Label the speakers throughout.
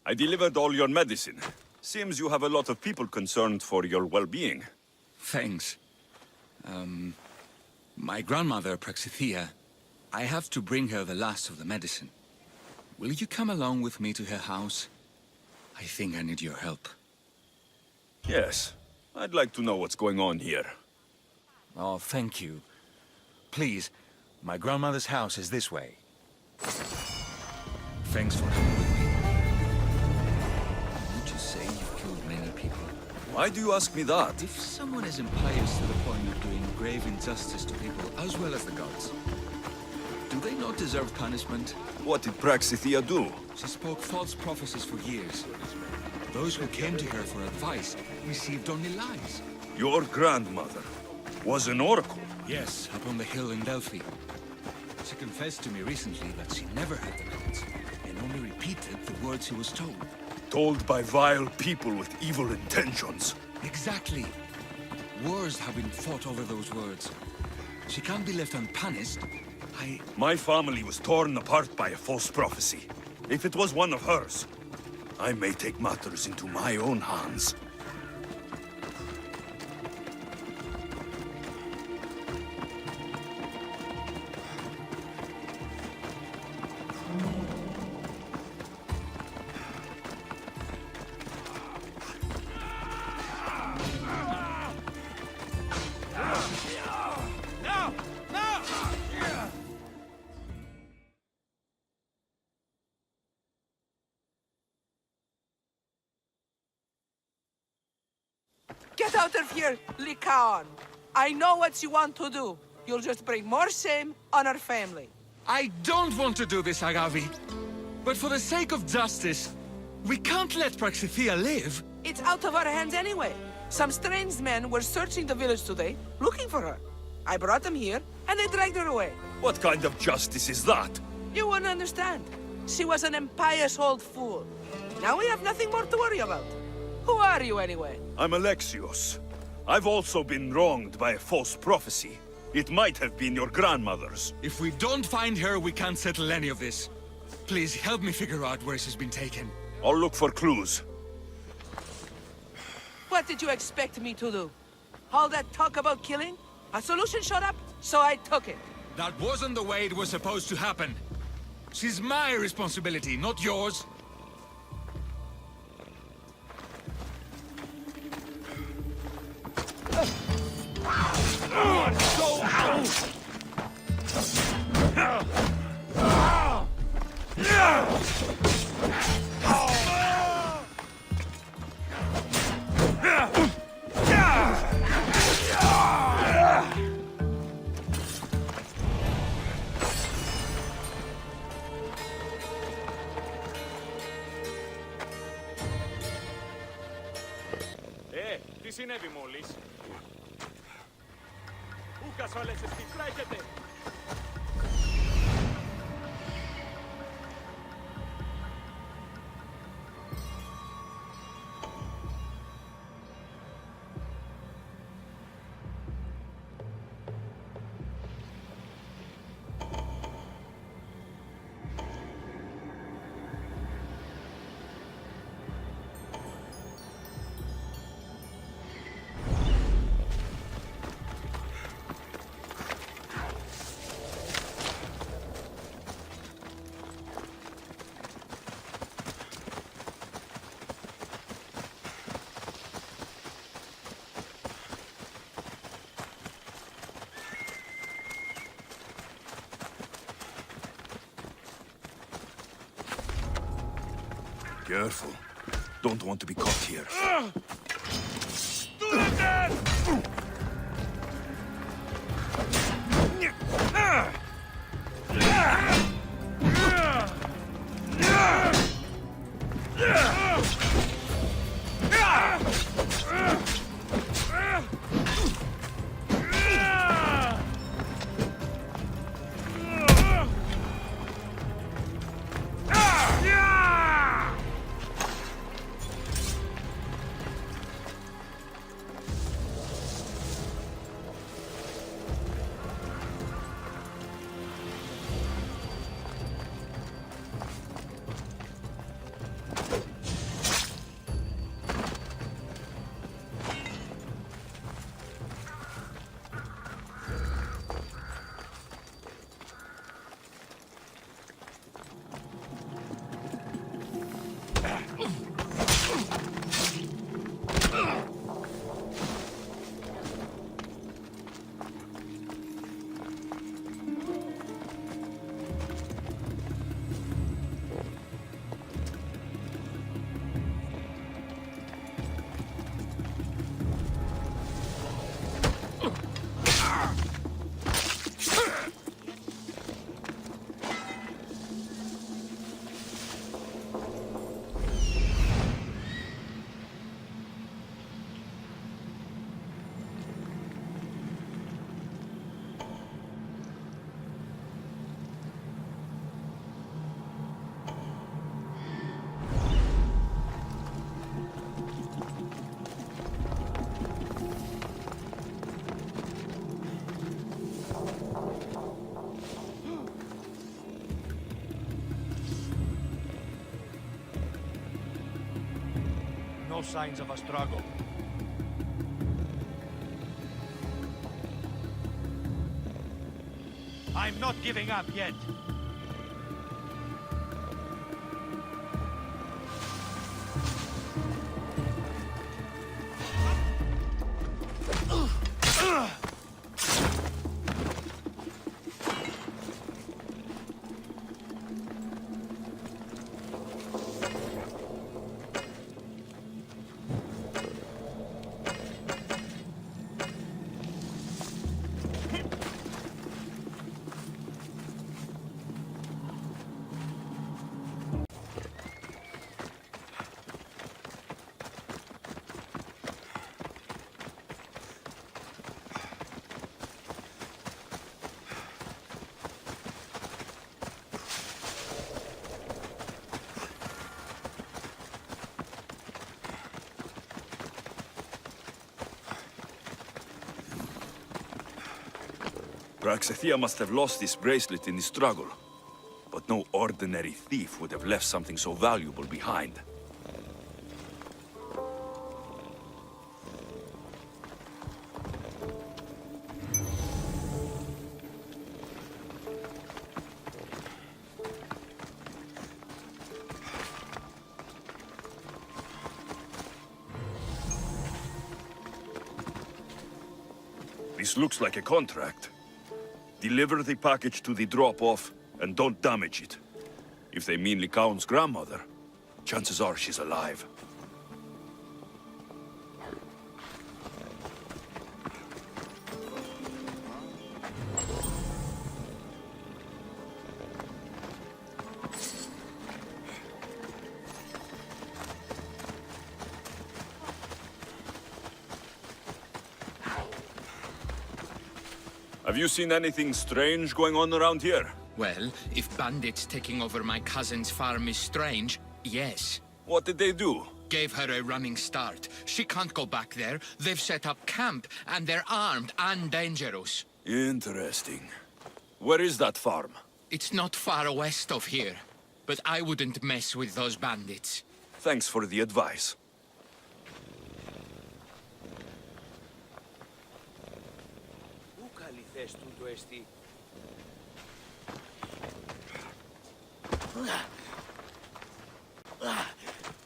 Speaker 1: I delivered all your medicine. Seems you have a lot of people concerned for your well-being.
Speaker 2: Thanks. My grandmother, Praxithea, I have to bring her the last of the medicine. Will you come along with me to her house? I think I need your help.
Speaker 1: Yes. I'd like to know what's going on here.
Speaker 2: Oh, thank you. Please, my grandmother's house is this way. Thanks for coming with me. Would you say you've killed many people?
Speaker 1: Why do you ask me that?
Speaker 2: If someone is impious to the point of doing grave injustice to people as well as the gods, do they not deserve punishment?
Speaker 1: What did Praxithea do?
Speaker 2: She spoke false prophecies for years. Those who came to her for advice received only lies.
Speaker 1: Your grandmother was an oracle?
Speaker 2: Yes, up on the hill in Delphi. She confessed to me recently that she never heard the gods, and only repeated the words she was told.
Speaker 1: Told by vile people with evil intentions.
Speaker 2: Exactly. Wars have been fought over those words. She can't be left unpunished.
Speaker 1: My family was torn apart by a false prophecy. If it was one of hers, I may take matters into my own hands.
Speaker 3: Get out of here, Lycaon! I know what you want to do. You'll just bring more shame on our family.
Speaker 2: I don't want to do this, Agavi. But for the sake of justice, we can't let Praxithea live.
Speaker 3: It's out of our hands anyway. Some strange men were searching the village today, looking for her. I brought them here, and they dragged her away.
Speaker 1: What kind of justice is that?
Speaker 3: You wouldn't understand. She was an impious old fool. Now we have nothing more to worry about. Who are you, anyway?
Speaker 1: I'm Alexios. I've also been wronged by a false prophecy. It might have been your grandmother's.
Speaker 2: If we don't find her, we can't settle any of this. Please help me figure out where she's been taken.
Speaker 1: I'll look for clues.
Speaker 3: What did you expect me to do? All that talk about killing? A solution showed up, so I took it.
Speaker 2: That wasn't the way it was supposed to happen. She's my responsibility, not yours.
Speaker 4: Τι συνέβη μόλις? Ούκας όλες εσείς τρέχετε!
Speaker 1: Careful. Don't want to be caught here.
Speaker 5: No signs of a struggle. I'm not giving up yet.
Speaker 1: Praxithea must have lost this bracelet in the struggle. But no ordinary thief would have left something so valuable behind. This looks like a contract. Deliver the package to the drop-off, and don't damage it. If they mean Lycaon's grandmother, chances are she's alive. Have you seen anything strange going on around here?
Speaker 2: Well, if bandits taking over my cousin's farm is strange, yes.
Speaker 1: What did they do?
Speaker 2: Gave her a running start. She can't go back there. They've set up camp, and they're armed and dangerous.
Speaker 1: Interesting. Where is that farm?
Speaker 2: It's not far west of here, but I wouldn't mess with those bandits.
Speaker 1: Thanks for the advice.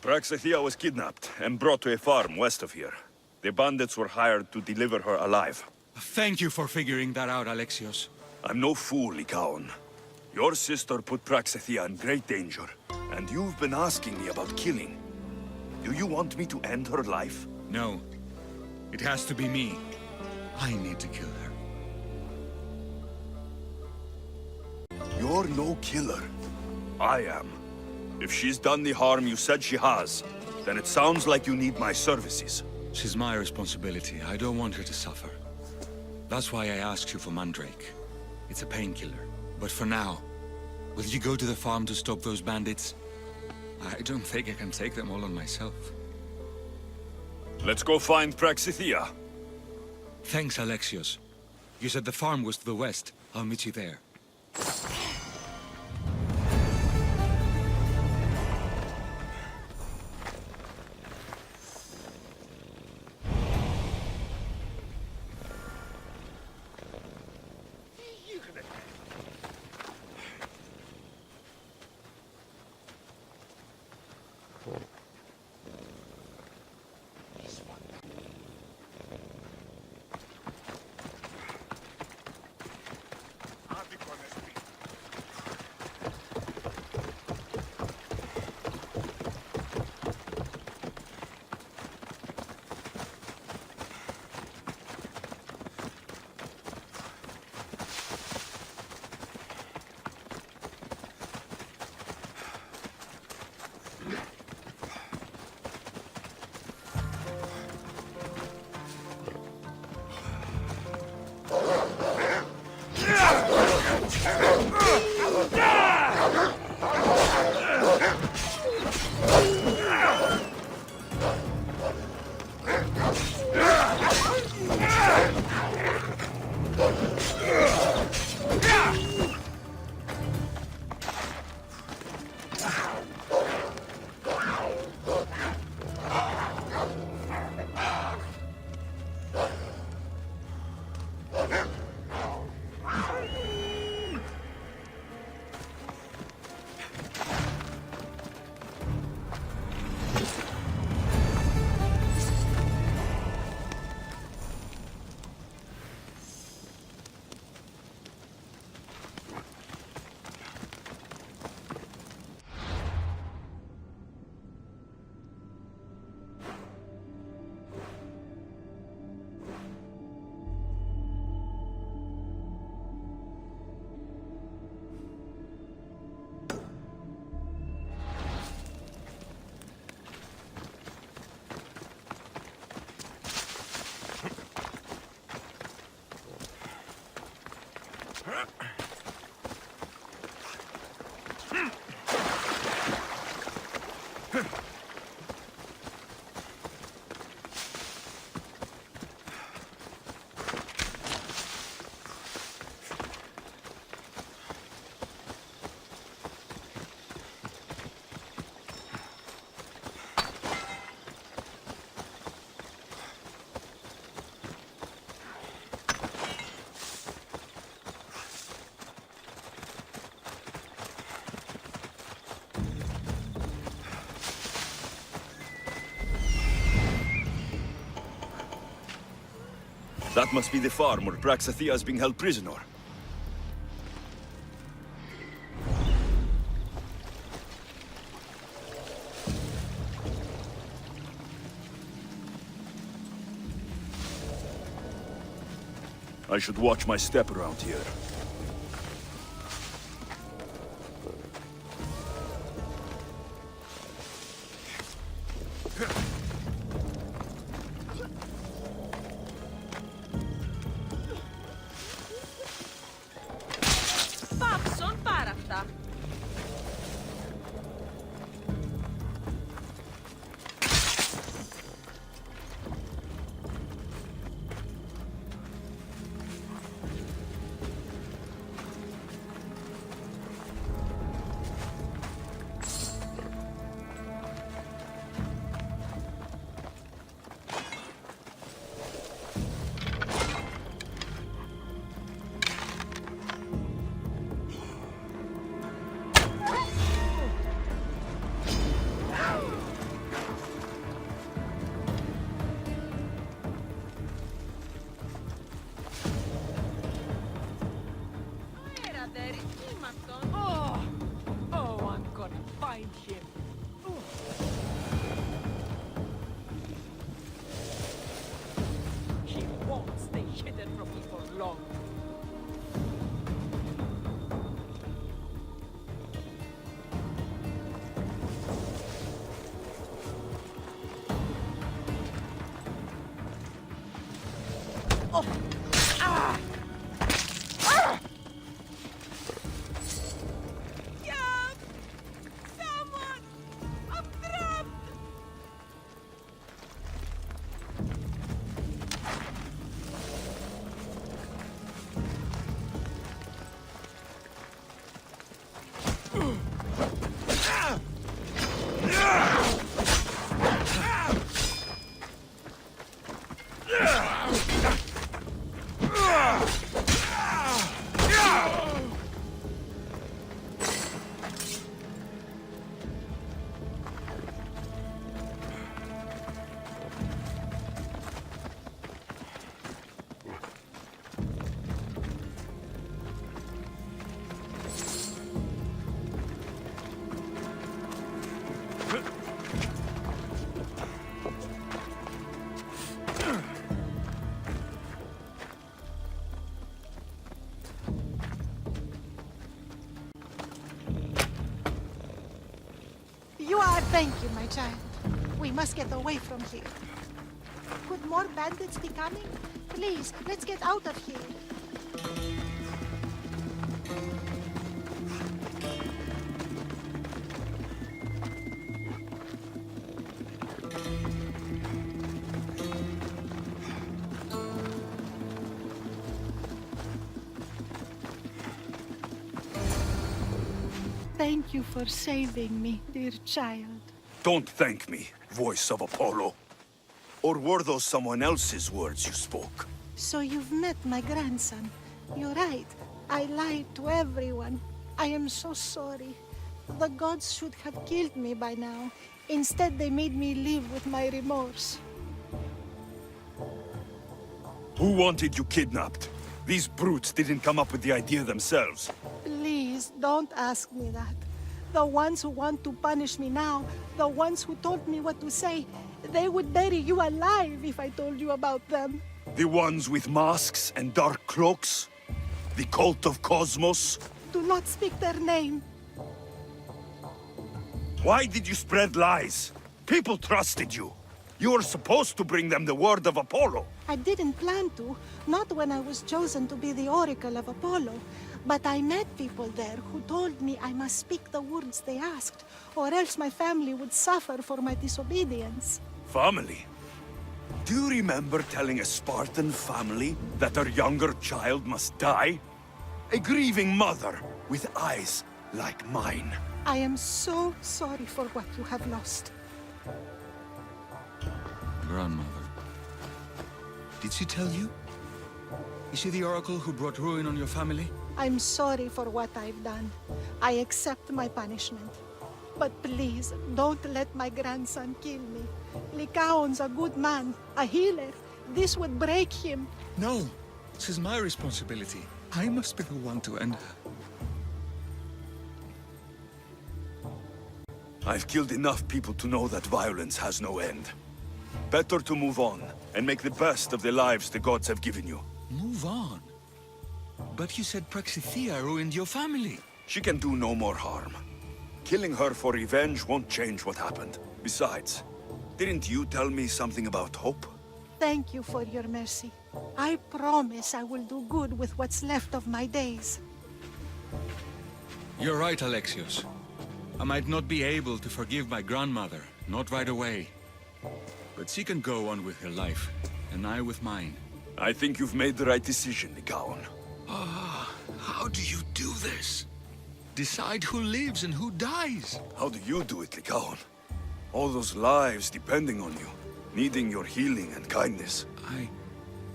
Speaker 1: Praxithea was kidnapped and brought to a farm west of here. The bandits were hired to deliver her alive.
Speaker 2: Thank you for figuring that out, Alexios.
Speaker 1: I'm no fool, Lycaon. Your sister put Praxithea in great danger, and you've been asking me about killing. Do you want me to end her life?
Speaker 2: No. It has to be me. I need to kill her.
Speaker 1: You're no killer. I am. If she's done the harm you said she has, then it sounds like you need my services.
Speaker 2: She's my responsibility. I don't want her to suffer. That's why I asked you for Mandrake. It's a painkiller. But for now, will you go to the farm to stop those bandits? I don't think I can take them all on myself.
Speaker 1: Let's go find Praxithea.
Speaker 2: Thanks, Alexios. You said the farm was to the west. I'll meet you there.
Speaker 1: That must be the farm where Praxathea is being held prisoner. I should watch my step around here.
Speaker 6: Πάψον πάρα αυτά.
Speaker 3: Oh, I'm gonna find him. He won't stay hidden from me for long.
Speaker 7: Thank you, my child. We must get away from here. Could more bandits be coming? Please, let's get out of here. Thank you for saving me, dear child.
Speaker 1: Don't thank me, voice of Apollo. Or were those someone else's words you spoke?
Speaker 7: So you've met my grandson. You're right. I lied to everyone. I am so sorry. The gods should have killed me by now. Instead, they made me live with my remorse.
Speaker 1: Who wanted you kidnapped? These brutes didn't come up with the idea themselves.
Speaker 7: Please, don't ask me that. The ones who want to punish me now, the ones who told me what to say, they would bury you alive if I told you about them.
Speaker 1: The ones with masks and dark cloaks? The cult of Cosmos?
Speaker 7: Do not speak their name.
Speaker 1: Why did you spread lies? People trusted you. You were supposed to bring them the word of Apollo.
Speaker 7: I didn't plan to, not when I was chosen to be the oracle of Apollo. But I met people there who told me I must speak the words they asked, or else my family would suffer for my disobedience.
Speaker 1: Family? Do you remember telling a Spartan family that their younger child must die? A grieving mother with eyes like mine.
Speaker 7: I am so sorry for what you have lost.
Speaker 2: Grandmother. Did she tell you? Is she the oracle who brought ruin on your family?
Speaker 7: I'm sorry for what I've done. I accept my punishment. But please, don't let my grandson kill me. Lycaon's a good man, a healer. This would break him.
Speaker 2: No, this is my responsibility. I must be the one to end her.
Speaker 1: I've killed enough people to know that violence has no end. Better to move on and make the best of the lives the gods have given you.
Speaker 2: Move on? But you said Praxithea ruined your family.
Speaker 1: She can do no more harm. Killing her for revenge won't change what happened. Besides, didn't you tell me something about hope?
Speaker 7: Thank you for your mercy. I promise I will do good with what's left of my days.
Speaker 2: You're right, Alexios. I might not be able to forgive my grandmother, not right away. But she can go on with her life, and I with mine.
Speaker 1: I think you've made the right decision, Lycaon.
Speaker 2: How do you do this? Decide who lives and who dies?
Speaker 1: How do you do it, Lycaon? All those lives depending on you, needing your healing and kindness.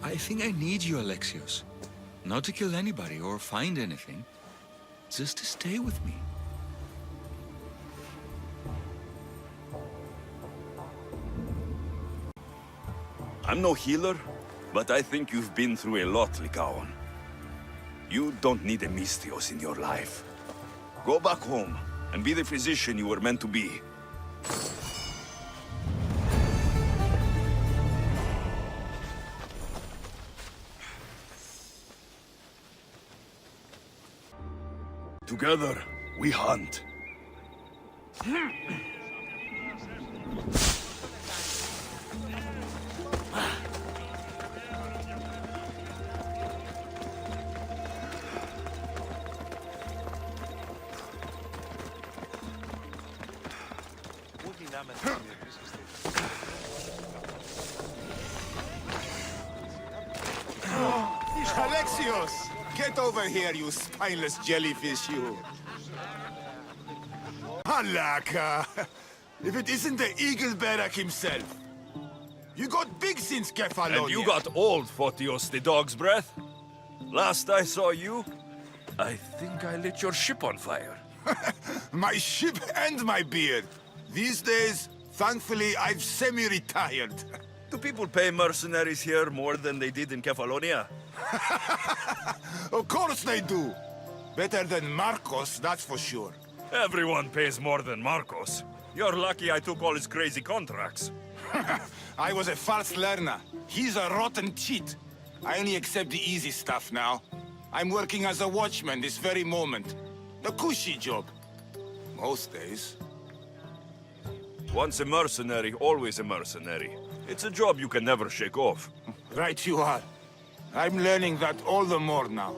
Speaker 2: I think I need you, Alexios. Not to kill anybody or find anything. Just to stay with me.
Speaker 1: I'm no healer, but I think you've been through a lot, Lycaon. You don't need a Misthios in your life. Go back home and be the physician you were meant to be. Together, we hunt.
Speaker 8: Alexios! Get over here, you spineless jellyfish, you! Halaka! If it isn't the Eagle Barak himself! You got big since Kefalonia!
Speaker 1: And you got old, Photios the dog's breath. Last I saw you, I think I lit your ship on fire.
Speaker 8: My ship and my beard! These days, thankfully, I've semi-retired.
Speaker 1: Do people pay mercenaries here more than they did in Kefalonia?
Speaker 8: Of course they do! Better than Marcos, that's for sure.
Speaker 1: Everyone pays more than Marcos. You're lucky I took all his crazy contracts.
Speaker 8: I was a fast learner. He's a rotten cheat. I only accept the easy stuff now. I'm working as a watchman this very moment. The cushy job. Most days.
Speaker 1: Once a mercenary, always a mercenary. It's a job you can never shake off.
Speaker 8: Right you are. I'm learning that all the more now.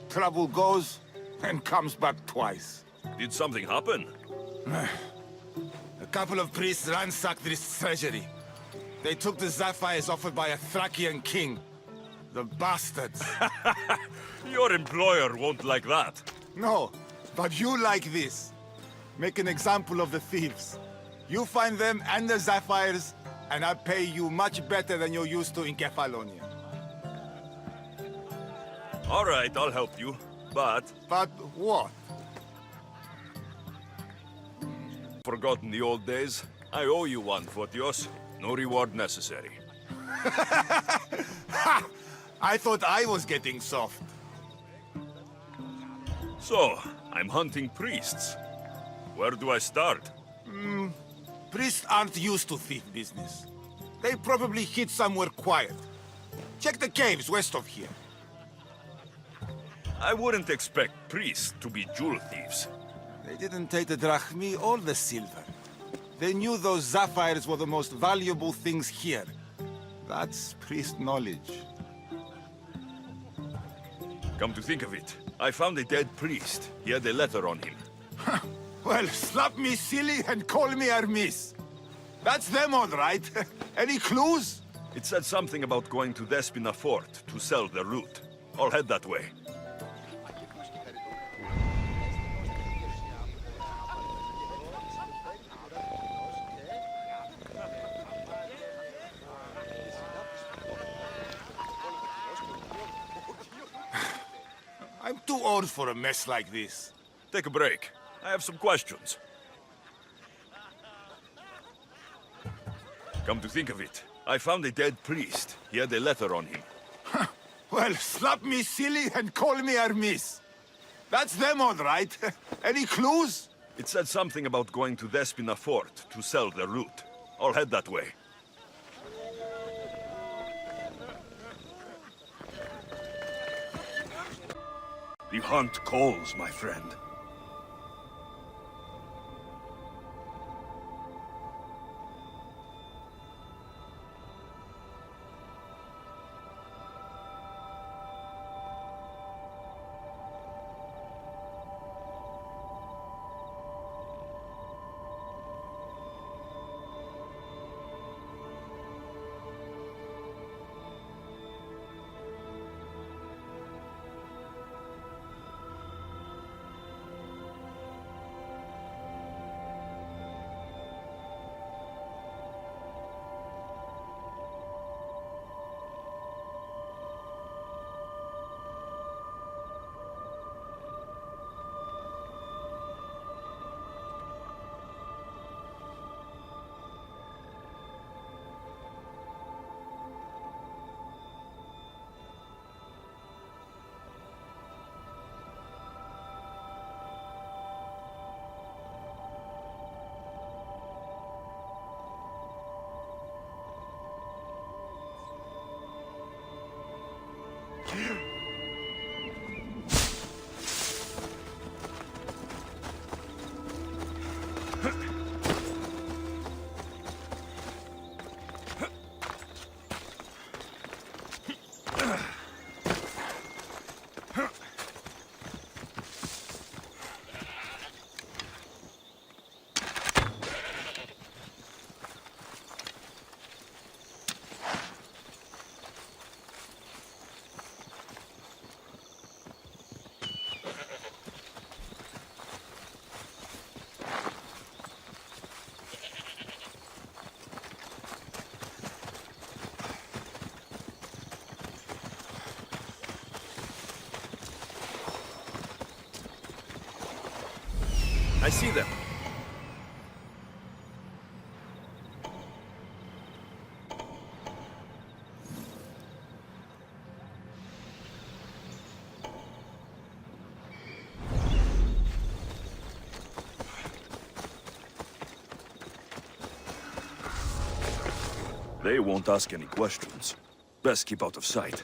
Speaker 8: Trouble goes and comes back twice.
Speaker 1: Did something happen?
Speaker 8: A couple of priests ransacked this treasury. They took the sapphires offered by a Thracian king. The bastards.
Speaker 1: Your employer won't like that.
Speaker 8: No, but you like this. Make an example of the thieves. You find them and the sapphires, and I'll pay you much better than you're used to in Kefalonia.
Speaker 1: All right, I'll help you. But...
Speaker 8: But what?
Speaker 1: Forgotten the old days? I owe you one, Photios. No reward necessary.
Speaker 8: Ha! I thought I was getting soft.
Speaker 1: So, I'm hunting priests. Where do I start?
Speaker 8: Priests aren't used to thief business. They probably hid somewhere quiet. Check the caves west of here.
Speaker 1: I wouldn't expect priests to be jewel thieves.
Speaker 8: They didn't take the drachmi or the silver. They knew those sapphires were the most valuable things here. That's priest knowledge.
Speaker 1: Come to think of it, I found a dead priest. He had a letter on him.
Speaker 8: Well, slap me silly and call me Hermes. That's them all right. Any clues?
Speaker 1: It said something about going to Despina Fort to sell their loot. I'll head that way.
Speaker 8: I'm too old for a mess like this.
Speaker 1: Take a break. I have some questions. Come to think of it, I found a dead priest. He had a letter on him.
Speaker 8: Well, slap me silly and call me Hermes. That's them all right. Any clues?
Speaker 1: It said something about going to Despina Fort to sell their loot. I'll head that way. The hunt calls, my friend. I see them. They won't ask any questions. Best keep out of sight.